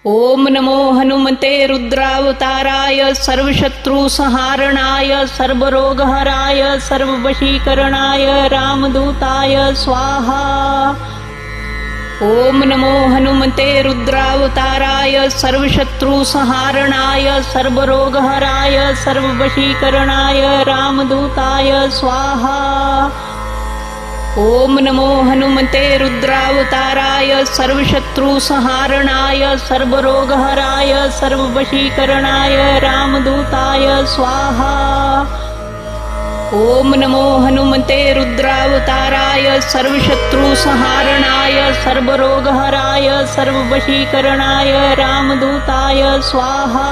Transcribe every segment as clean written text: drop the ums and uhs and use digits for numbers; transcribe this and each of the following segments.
ओम नमो हनुमते रुद्रावताराय सर्वशत्रुसंहारणाय सर्वरोगहराय सर्ववशीकरणाय रामदूताय स्वाहा। ओम नमो हनुमते रुद्रावताराय सर्वशत्रुसंहारणाय सर्वरोगहराय सर्ववशीकरणाय रामदूताय स्वाहा। ओम नमो हनुमते रुद्रावताराय सर्वशत्रुसंहारणाय सर्वरोगहराय सर्ववशीकरणाय रामदूताय स्वाहा। ओम नमो हनुमते रुद्रावताराय सर्वशत्रुसंहारणाय सर्वरोगहराय सर्ववशीकरणाय रामदूताय स्वाहा।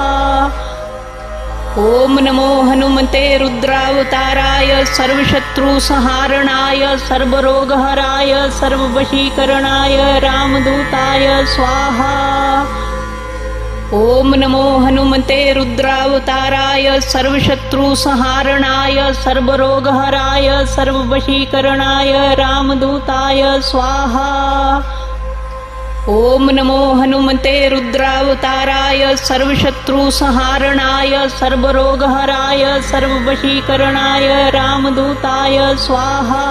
ओम नमो हनुमते रुद्रावताराय सर्वशत्रुसंहारणाय सर्वरोगहराय सर्ववशीकरणाय रामदूताय स्वाहा। ओम नमो हनुमते रुद्रावताराय सर्वशत्रुसंहारणाय सर्वरोगहराय सर्ववशीकरणाय रामदूताय स्वाहा। ओम नमो हनुमते रुद्रावताराय सर्वशत्रुसंहारणाय सर्वरोगहराय सर्ववशीकरणाय रामदूताय स्वाहा।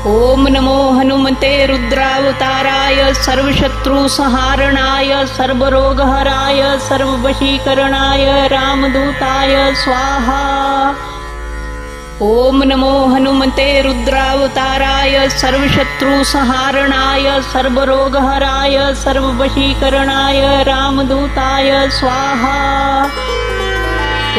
ओम नमो हनुमते रुद्रावताराय सर्वशत्रुसंहारणाय सर्वरोगहराय सर्ववशीकरणाय रामदूताय स्वाहा। ओम नमो हनुमते रुद्रावताराय सर्वशत्रुसंहारणाय सर्वरोगहराय सर्ववशीकरणाय रामदूताय स्वाहा।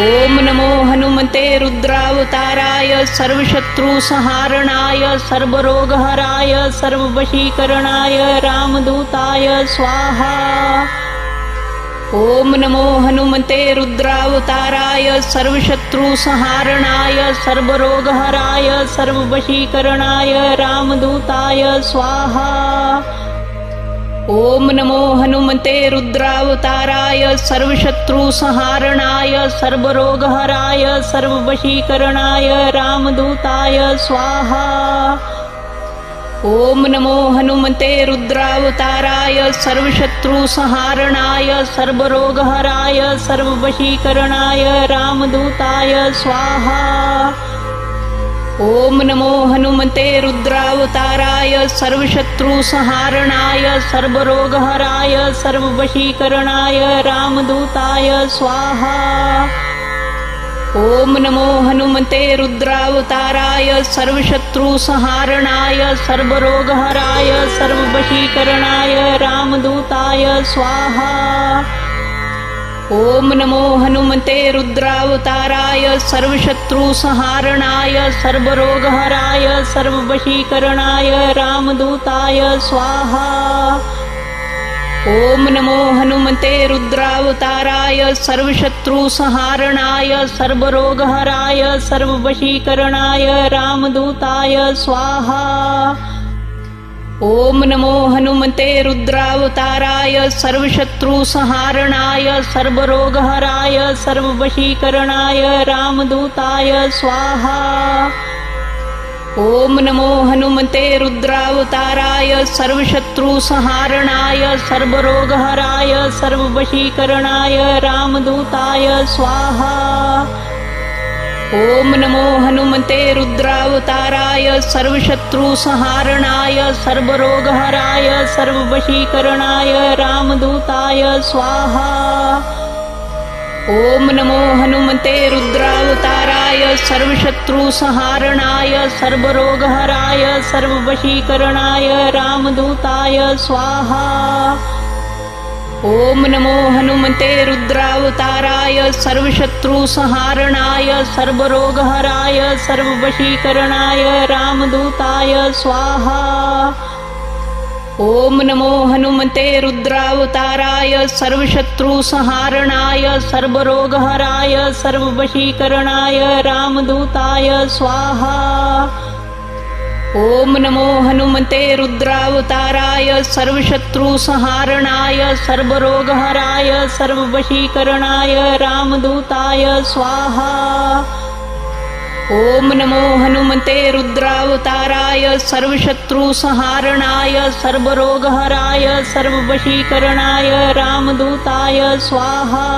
ओम नमो हनुमते रुद्रावताराय सर्वशत्रुसंहारणाय सर्वरोगहराय सर्ववशीकरणाय रामदूताय स्वाहा। ओम नमो हनुमते रुद्रावताराय सर्वशत्रुसंहारणाय सर्वरोगहराय सर्ववशीकरणाय रामदूताय स्वाहा। ओम नमो हनुमते रुद्रावताराय सर्वशत्रुसंहारणाय सर्वरोगहराय सर्ववशीकरणाय रामदूताय स्वाहा। ओम नमो हनुमते रुद्रावताराय सर्वशत्रुसंहारणाय सर्वरोगहराय सर्ववशीकरणाय रामदूताय स्वाहा। ओम नमो हनुमते रुद्रावताराय सर्वशत्रुसंहारणाय सर्वरोगहराय सर्ववशीकरणाय रामदूताय स्वाहा। ओम नमो हनुमते रुद्रावताराय सर्वशत्रुसंहारणाय सर्वरोगहराय सर्ववशीकरणाय रामदूताय स्वाहा। ओम नमो हनुमते रुद्रावताराय सर्वशत्रुसंहारणाय सर्वरोगहराय सर्ववशीकरणाय रामदूताय स्वाहा। ओम नमो हनुमते रुद्रावताराय सर्वशत्रुसंहारणाय सर्वरोगहराय सर्ववशीकरणाय रामदूताय स्वाहा। ओम नमो हनुमते रुद्रावताराय सर्वशत्रुसंहारणाय सर्वरोगहराय सर्ववशीकरणाय रामदूताय स्वाहा। ओम नमो हनुमते रुद्रावताराय सर्वशत्रुसंहारणाय सर्वरोगहराय सर्ववशीकरणाय रामदूताय स्वाहा। ओम नमो हनुमते रुद्रावताराय सर्वशत्रुसंहारणाय सर्वरोगहराय सर्ववशीकरणाय रामदूताय स्वाहा। ओम नमो हनुमते रुद्रावताराय सर्वशत्रुसंहारणाय सर्वरोगहराय सर्ववशीकरणाय रामदूताय स्वाहा। ओम नमो हनुमते रुद्रावताराय सर्वशत्रुसंहारणाय सर्वरोगहराय सर्ववशीकरणाय रामदूताय स्वाहा। ओम नमो हनुमते रुद्रावताराय सर्वशत्रुसंहारणाय सर्वरोगहराय सर्ववशीकरणाय रामदूताय स्वाहा। ओम नमो हनुमते रुद्रावताराय सर्वशत्रुसंहारणाय सर्वरोगहराय सर्ववशीकरणाय रामदूताय स्वाहा। ओम नमो हनुमते रुद्रावताराय सर्वशत्रुसंहारणाय सर्वरोगहराय सर्ववशीकरणाय रामदूताय स्वाहा।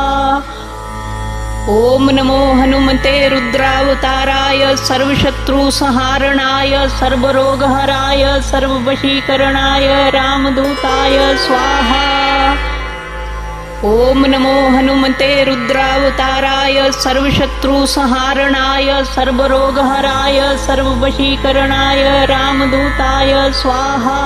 ओम नमो हनुमते रुद्रावताराय सर्वशत्रुसंहारणाय सर्वरोगहराय सर्ववशीकरणाय रामदूताय स्वाहा। ओम नमो हनुमते रुद्रावताराय सर्वशत्रुसंहारणाय सर्वरोगहराय सर्ववशीकरणाय रामदूताय स्वाहा।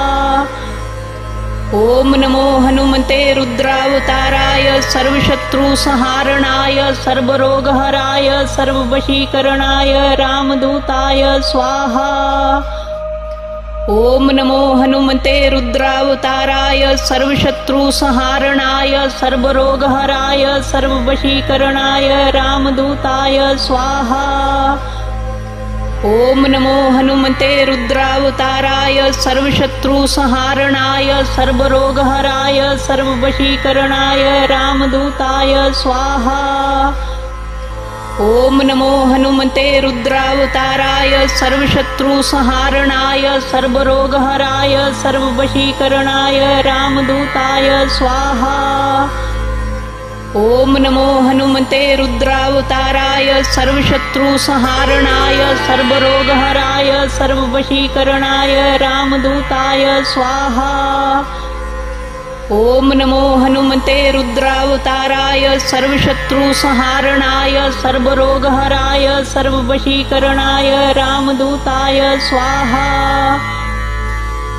ओम नमो हनुमते रुद्रावताराय सर्वशत्रुसंहारणाय सर्वरोगहराय सर्ववशीकरणाय रामदूताय स्वाहा। ओम नमो हनुमते रुद्रावताराय सर्वशत्रुसंहारणाय सर्वरोगहराय सर्ववशीकरणाय रामदूताय स्वाहा। ओम नमो हनुमते रुद्रावताराय सर्वशत्रुसंहारणाय सर्वरोगहराय सर्ववशीकरणाय रामदूताय स्वाहा। ओम नमो हनुमते रुद्रावताराय सर्वशत्रुसंहारणाय सर्वरोगहराय सर्ववशीकरणाय रामदूताय स्वाहा। ओम नमो हनुमते रुद्रावताराय सर्वशत्रुसंहारणाय सर्वरोगहराय सर्ववशीकरणाय रामदूताय स्वाहा। ओम नमो हनुमते रुद्रावताराय सर्वशत्रुसंहारणाय सर्वरोगहराय सर्ववशीकरणाय रामदूताय स्वाहा।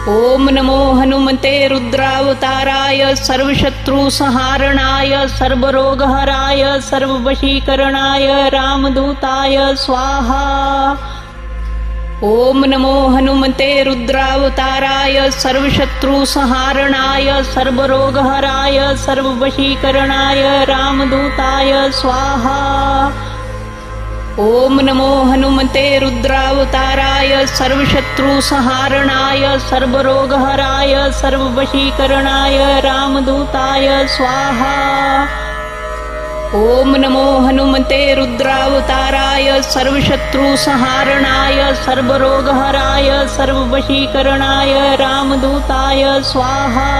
ओम नमो हनुमते रुद्रावताराय सर्वशत्रुसंहारणाय सर्वरोगहराय सर्ववशीकरणाय रामदूताय स्वाहा। ओम नमो हनुमते रुद्रावताराय सर्वशत्रुसंहारणाय सर्वरोगहराय सर्ववशीकरणाय रामदूताय स्वाहा। ओम नमो हनुमते रुद्रावताराय सर्वशत्रुसंहारणाय सर्वरोगहराय सर्ववशीकरणाय रामदूताय स्वाहा। ओम नमो हनुमते रुद्रावताराय सर्वशत्रुसंहारणाय सर्वरोगहराय सर्ववशीकरणाय रामदूताय स्वाहा।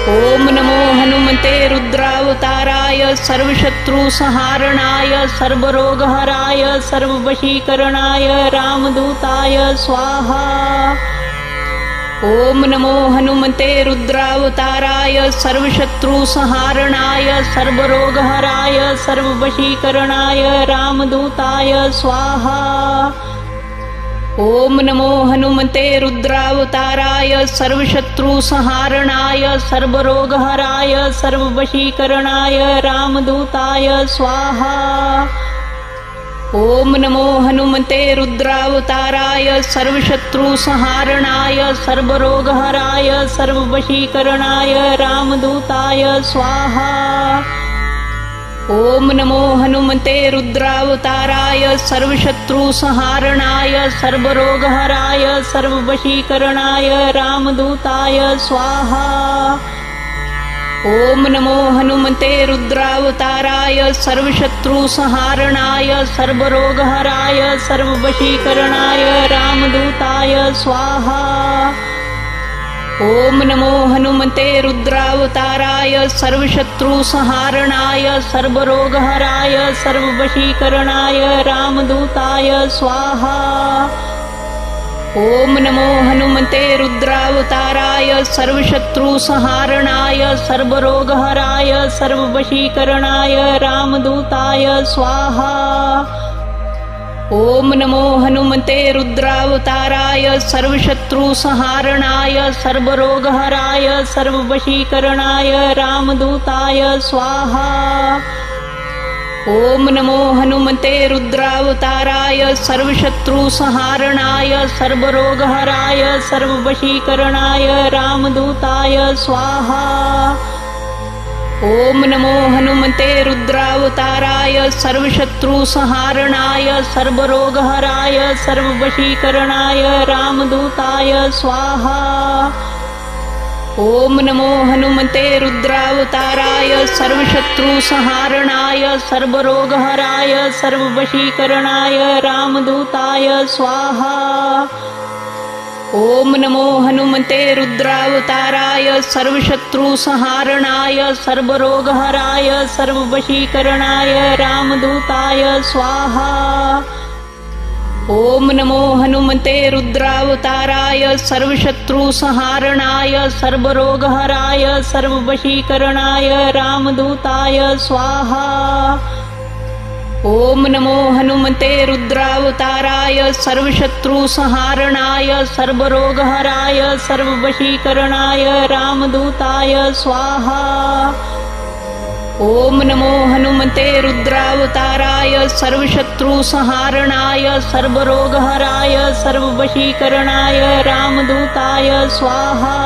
ओम नमो हनुमते रुद्रावताराय सर्वशत्रुसंहारणाय सर्वरोगहराय सर्ववशीकरणाय रामदूताय स्वाहा। ओम नमो हनुमते रुद्रावताराय सर्वशत्रुसंहारणाय सर्वरोगहराय सर्ववशीकरणाय रामदूताय स्वाहा। ओम नमो हनुमते रुद्रावताराय सर्वशत्रुसंहारणाय सर्वरोगहराय सर्ववशीकरणाय रामदूताय स्वाहा। ओम नमो हनुमते रुद्रावताराय सर्वशत्रुसंहारणाय सर्वरोगहराय सर्ववशीकरणाय रामदूताय स्वाहा। ओम नमो हनुमते रुद्रावताराय सर्वशत्रुसंहारणाय सर्वरोगहराय सर्ववशीकरणाय रामदूताय स्वाहा। ओम नमो हनुमते रुद्रावताराय सर्वशत्रुसंहारणाय सर्वरोगहराय सर्ववशीकरणाय रामदूताय स्वाहा। ओम नमो हनुमते रुद्रावताराय सर्वशत्रुसंहारणाय सर्वरोगहराय सर्ववशीकरणाय रामदूताय स्वाहा। ओम नमो हनुमते रुद्रावताराय सर्वशत्रुसंहारणाय सर्वरोगहराय सर्ववशीकरणाय रामदूताय स्वाहा। ओम नमो हनुमते रुद्रावताराय सर्वशत्रुसंहारणाय सर्वरोगहराय सर्ववशीकरणाय रामदूताय स्वाहा। ओम नमो हनुमते रुद्रावताराय सर्वशत्रुसंहारणाय सर्वरोगहराय सर्ववशीकरणाय रामदूताय स्वाहा। ओम नमो हनुमते रुद्रावताराय सर्वशत्रुसंहारणाय सर्वरोगहराय सर्ववशीकरणाय रामदूताय स्वाहा। ओम नमो हनुमते रुद्रावताराय सर्वशत्रुसंहारणाय सर्वरोगहराय सर्ववशीकरणाय रामदूताय स्वाहा। ओम नमो हनुमते रुद्रावताराय सर्वशत्रुसंहारणाय सर्वरोगहराय सर्ववशीकरणाय रामदूताय स्वाहा। ओम नमो हनुमते रुद्रावताराय सर्वशत्रुसंहारणाय सर्वरोगहराय सर्ववशीकरणाय रामदूताय स्वाहा। ओम नमो हनुमते रुद्रावताराय सर्वशत्रुसंहारणाय सर्वरोगहराय सर्ववशीकरणाय रामदूताय स्वाहा। ओम नमो हनुमते रुद्रावताराय सर्वशत्रुसंहारणाय सर्वरोगहराय सर्ववशीकरणाय रामदूताय स्वाहा।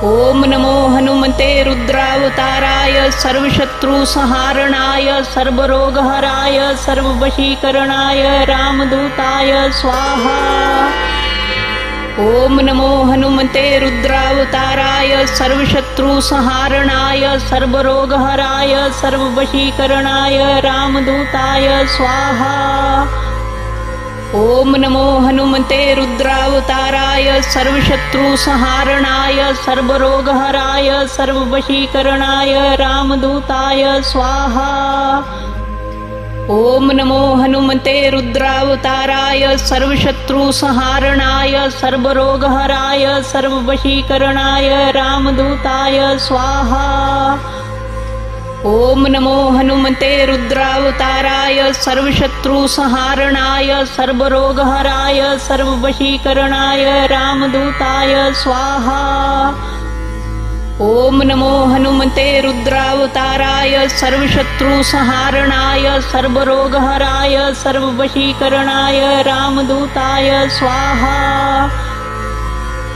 ओम नमो हनुमते रुद्रावताराय सर्वशत्रुसंहारणाय सर्वरोगहराय सर्ववशीकरणाय रामदूताय स्वाहा। ओम नमो हनुमते रुद्रावताराय सर्वशत्रुसंहारणाय सर्वरोगहराय सर्ववशीकरणाय रामदूताय स्वाहा। ओम नमो हनुमते रुद्रावताराय सर्वशत्रुसंहारणाय सर्वरोगहराय सर्ववशीकरणाय रामदूताय स्वाहा। ओम नमो हनुमते रुद्रावताराय सर्वशत्रुसंहारणाय सर्वरोगहराय सर्ववशीकरणाय रामदूताय स्वाहा। ओम नमो हनुमते रुद्रावताराय सर्वशत्रुसंहारणाय सर्वरोगहराय सर्ववशीकरणाय रामदूताय स्वाहा। ओम नमो हनुमते रुद्रावताराय सर्वशत्रुसंहारणाय सर्वरोगहराय सर्ववशीकरणाय रामदूताय स्वाहा।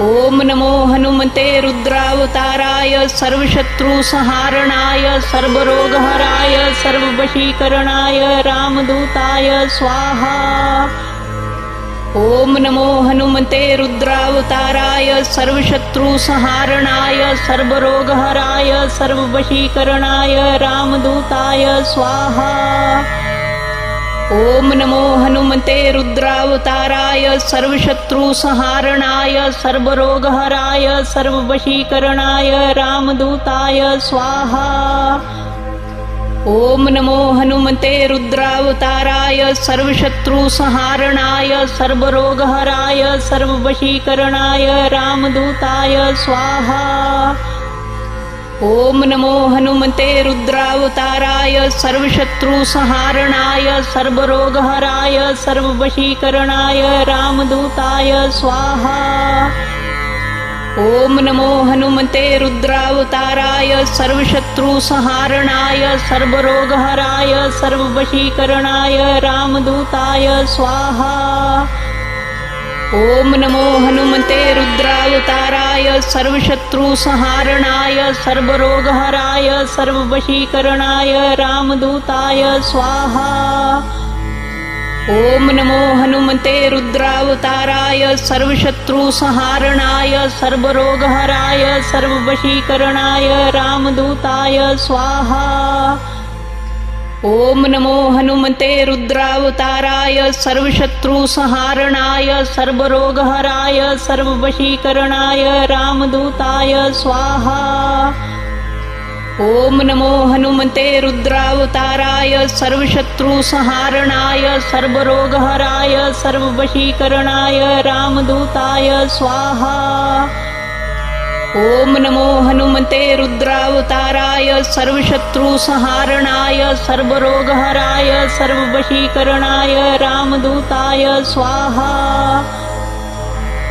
ओम नमो हनुमते रुद्रावताराय सर्वशत्रुसंहारणाय सर्वरोगहराय सर्ववशीकरणाय रामदूताय स्वाहा। ओम नमो हनुमते रुद्रावताराय सर्वशत्रुसंहारणाय सर्वरोगहराय सर्ववशीकरणाय रामदूताय स्वाहा। ओम नमो हनुमते रुद्रावताराय सर्वशत्रुसंहारणाय सर्वरोगहराय सर्ववशीकरणाय रामदूताय स्वाहा। ओम नमो हनुमते रुद्रावताराय सर्वशत्रुसंहारणाय सर्वरोगहराय सर्ववशीकरणाय रामदूताय स्वाहा। ओम नमो हनुमते रुद्रावताराय सर्वशत्रुसंहारणाय सर्वरोगहराय सर्ववशीकरणाय रामदूताय स्वाहा। ओम नमो हनुमते रुद्रावताराय सर्वशत्रुसंहारणाय सर्वरोगहराय सर्ववशीकरणाय रामदूताय स्वाहा। ओम नमो हनुमते रुद्रावताराय सर्वशत्रुसंहारणाय सर्वरोगहराय सर्ववशीकरणाय रामदूताय स्वाहा। ओम नमो हनुमते रुद्रावताराय सर्वशत्रुसंहारणाय सर्वरोगहराय सर्ववशीकरणाय रामदूताय स्वाहा। ओम नमो हनुमते रुद्रावताराय सर्वशत्रुसंहारणाय सर्वरोगहराय सर्ववशीकरणाय रामदूताय स्वाहा। ओम नमो हनुमते रुद्रावताराय सर्वशत्रुसंहारणाय सर्वरोगहराय सर्ववशीकरणाय रामदूताय स्वाहा। ओम नमो हनुमते रुद्रावताराय सर्वशत्रुसंहारणाय सर्वरोगहराय सर्ववशीकरणाय रामदूताय स्वाहा।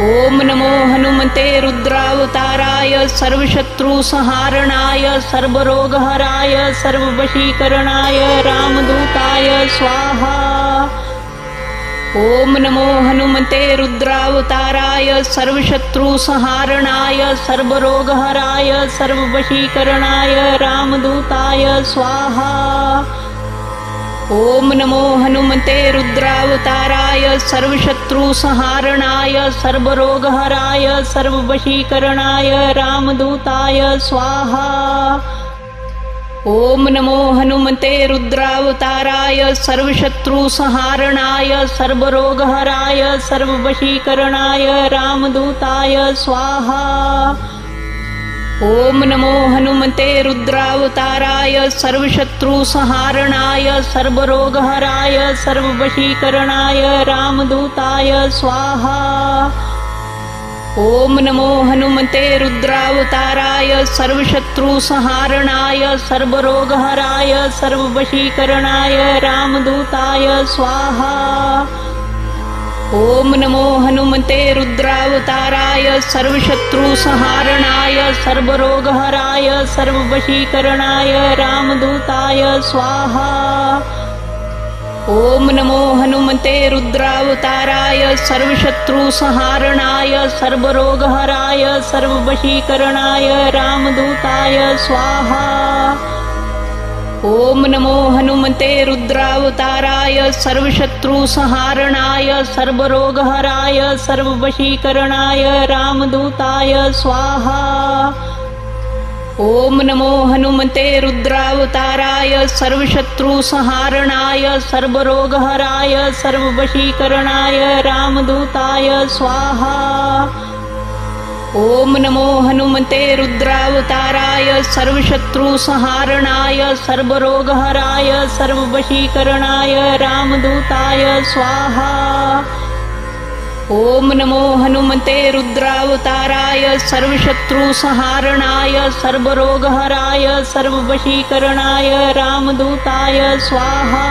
ओम नमो हनुमते रुद्रावताराय सर्वशत्रुसंहारणाय सर्वरोगहराय सर्ववशीकरणाय रामदूताय स्वाहा। ओम नमो हनुमते रुद्रावताराय सर्वशत्रुसंहारणाय सर्वरोगहराय सर्ववशीकरणाय रामदूताय स्वाहा। ओम नमो हनुमते रुद्रावताराय सर्वशत्रुसंहारणाय सर्वरोगहराय सर्ववशीकरणाय रामदूताय स्वाहा। ओम नमो हनुमते रुद्रावताराय सर्वशत्रुसंहारणाय सर्वरोगहराय सर्ववशीकरणाय रामदूताय स्वाहा। ओम नमो हनुमते रुद्रावताराय सर्वशत्रुसंहारणाय सर्वरोगहराय सर्ववशीकरणाय रामदूताय स्वाहा। ओम नमो हनुमते रुद्रावताराय सर्वशत्रुसंहारणाय सर्वरोगहराय सर्ववशीकरणाय रामदूताय स्वाहा। ओम नमो हनुमते रुद्रावताराय सर्वशत्रुसंहारणाय सर्वरोगहराय सर्ववशीकरणाय रामदूताय स्वाहा। ओम नमो हनुमते रुद्रावताराय सर्वशत्रुसंहारणाय सर्वरोगहराय सर्ववशीकरणाय रामदूताय स्वाहा। ओम नमो हनुमते रुद्रावताराय सर्वशत्रुसंहारणाय सर्वरोगहराय सर्ववशीकरणाय रामदूताय स्वाहा। ओम नमो हनुमते रुद्रावताराय सर्वशत्रुसंहारणाय सर्वरोगहराय सर्ववशीकरणाय रामदूताय स्वाहा। ओम नमो हनुमते रुद्रावताराय सर्वशत्रुसंहारणाय सर्वरोगहराय सर्ववशीकरणाय रामदूताय स्वाहा। ओम नमो हनुमते रुद्रावताराय सर्वशत्रुसंहारणाय सर्वरोगहराय सर्ववशीकरणाय रामदूताय स्वाहा।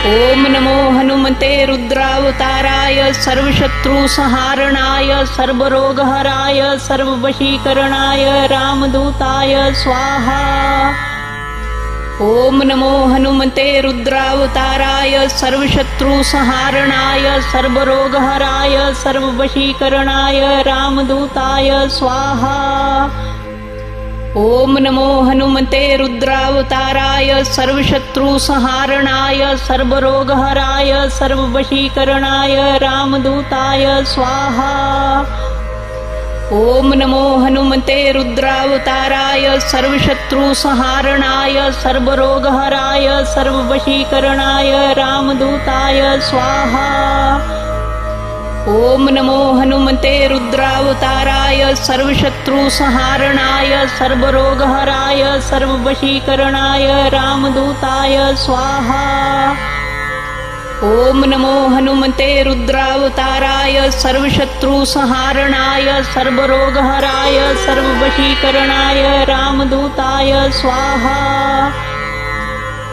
ओम नमो हनुमते रुद्रावताराय सर्वशत्रुसंहारणाय सर्वरोगहराय सर्ववशीकरणाय रामदूताय स्वाहा। ओम नमो हनुमते रुद्रावताराय सर्वशत्रुसंहारणाय सर्वरोगहराय सर्ववशीकरणाय रामदूताय स्वाहा। ओम नमो हनुमते रुद्रावताराय सर्वशत्रुसंहारणाय सर्वरोगहराय सर्ववशीकरणाय रामदूताय स्वाहा। ओम नमो हनुमते रुद्रावताराय सर्वशत्रुसंहारणाय सर्वरोगहराय सर्ववशीकरणाय रामदूताय स्वाहा। ओम नमो हनुमते रुद्रावताराय सर्वशत्रुसंहारणाय सर्वरोगहराय सर्ववशीकरणाय रामदूताय स्वाहा। ओम नमो हनुमते रुद्रावताराय सर्वशत्रुसंहारणाय सर्वरोगहराय सर्ववशीकरणाय रामदूताय स्वाहा।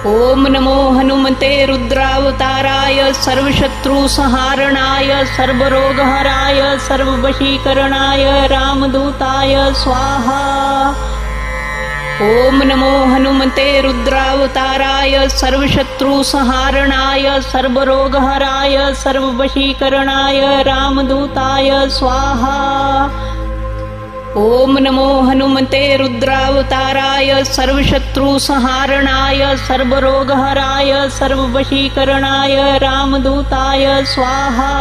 ओम नमो हनुमते रुद्रावताराय सर्वशत्रुसंहारणाय सर्वरोगहराय सर्ववशीकरणाय रामदूताय स्वाहा। ओम नमो हनुमते रुद्रावताराय सर्वशत्रुसंहारणाय सर्वरोगहराय सर्ववशीकरणाय रामदूताय स्वाहा। ओम नमो हनुमते रुद्रावताराय सर्वशत्रुसंहारणाय सर्वरोगहराय सर्ववशीकरणाय रामदूताय स्वाहा।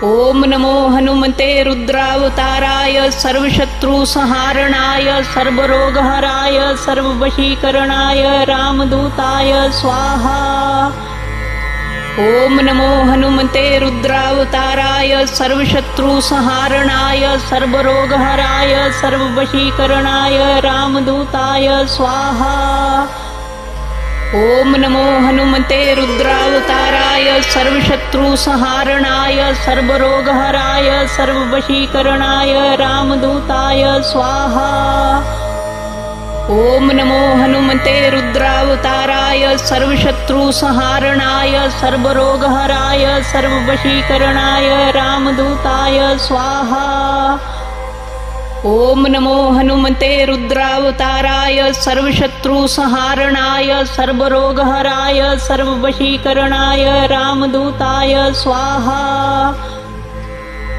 ओम नमो हनुमते रुद्रावताराय सर्वशत्रुसंहारणाय सर्वरोगहराय सर्ववशीकरणाय रामदूताय स्वाहा। ओम नमो हनुमते रुद्रावताराय सर्वशत्रुसंहारणाय सर्वरोगहराय सर्ववशीकरणाय रामदूताय स्वाहा। ओम नमो हनुमते रुद्रावताराय सर्वशत्रुसंहारणाय सर्वरोगहराय सर्ववशीकरणाय रामदूताय स्वाहा। ओम नमो हनुमते रुद्रावताराय सर्वशत्रुसंहारणाय सर्वरोगहराय सर्ववशीकरणाय रामदूताय स्वाहा। ओम नमो हनुमते रुद्रावताराय सर्वशत्रुसंहारणाय सर्वरोगहराय सर्ववशीकरणाय रामदूताय स्वाहा।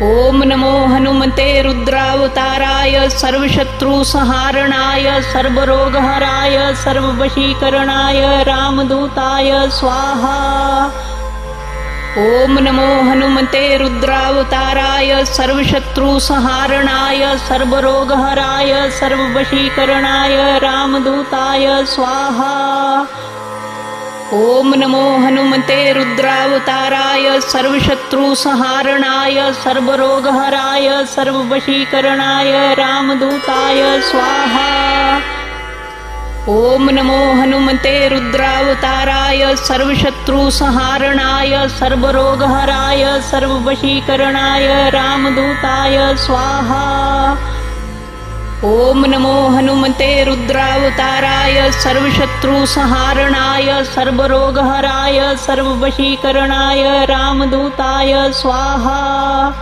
ओम नमो हनुमते रुद्रावताराय सर्वशत्रुसंहारणाय सर्वरोगहराय सर्ववशीकरणाय रामदूताय स्वाहा। ओम नमो हनुमते रुद्रावताराय सर्वशत्रुसंहारणाय सर्वरोगहराय सर्ववशीकरणाय रामदूताय स्वाहा। ओम नमो हनुमते रुद्रावताराय सर्वशत्रुसंहारणाय सर्वरोगहराय सर्ववशीकरणाय रामदूताय स्वाहा। ओम नमो हनुमते रुद्रावताराय सर्वशत्रुसंहारणाय सर्वरोगहराय सर्ववशीकरणाय रामदूताय स्वाहा। ओम नमो हनुमते रुद्रावताराय सर्वशत्रुसंहारणाय सर्वरोगहराय सर्ववशीकरणाय रामदूताय स्वाहा।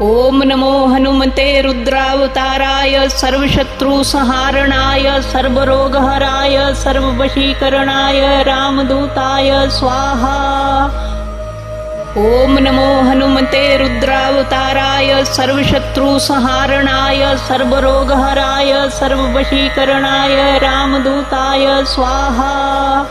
ओम नमो हनुमते रुद्रावताराय सर्वशत्रुसंहारणाय सर्वरोगहराय सर्ववशीकरणाय रामदूताय स्वाहा। ओम नमो हनुमते रुद्रावताराय सर्वशत्रुसंहारणाय सर्वरोगहराय सर्ववशीकरणाय रामदूताय स्वाहा।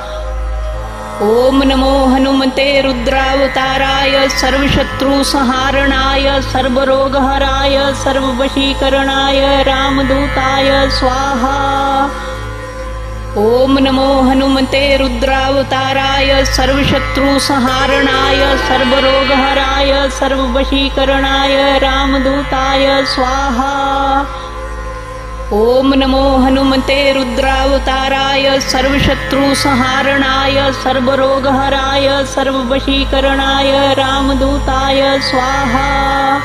ओम नमो हनुमते रुद्रावताराय सर्वशत्रुसंहारणाय सर्वरोगहराय सर्ववशीकरणाय रामदूताय स्वाहा। ओम नमो हनुमते रुद्रावताराय सर्वशत्रुसंहारणाय सर्वरोगहराय सर्ववशीकरणाय रामदूताय स्वाहा। ओम नमो हनुमते रुद्रावताराय सर्वशत्रुसंहारणाय सर्वरोगहराय सर्ववशीकरणाय रामदूताय स्वाहा।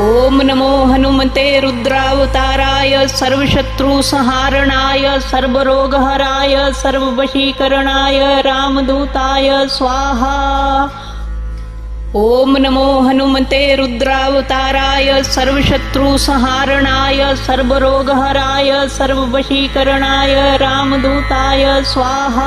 ओम नमो हनुमते रुद्रावताराय सर्वशत्रुसंहारणाय सर्वरोगहराय सर्ववशीकरणाय रामदूताय स्वाहा। ओम नमो हनुमते रुद्रावताराय सर्वशत्रुसंहारणाय सर्वरोगहराय सर्ववशीकरणाय रामदूताय स्वाहा।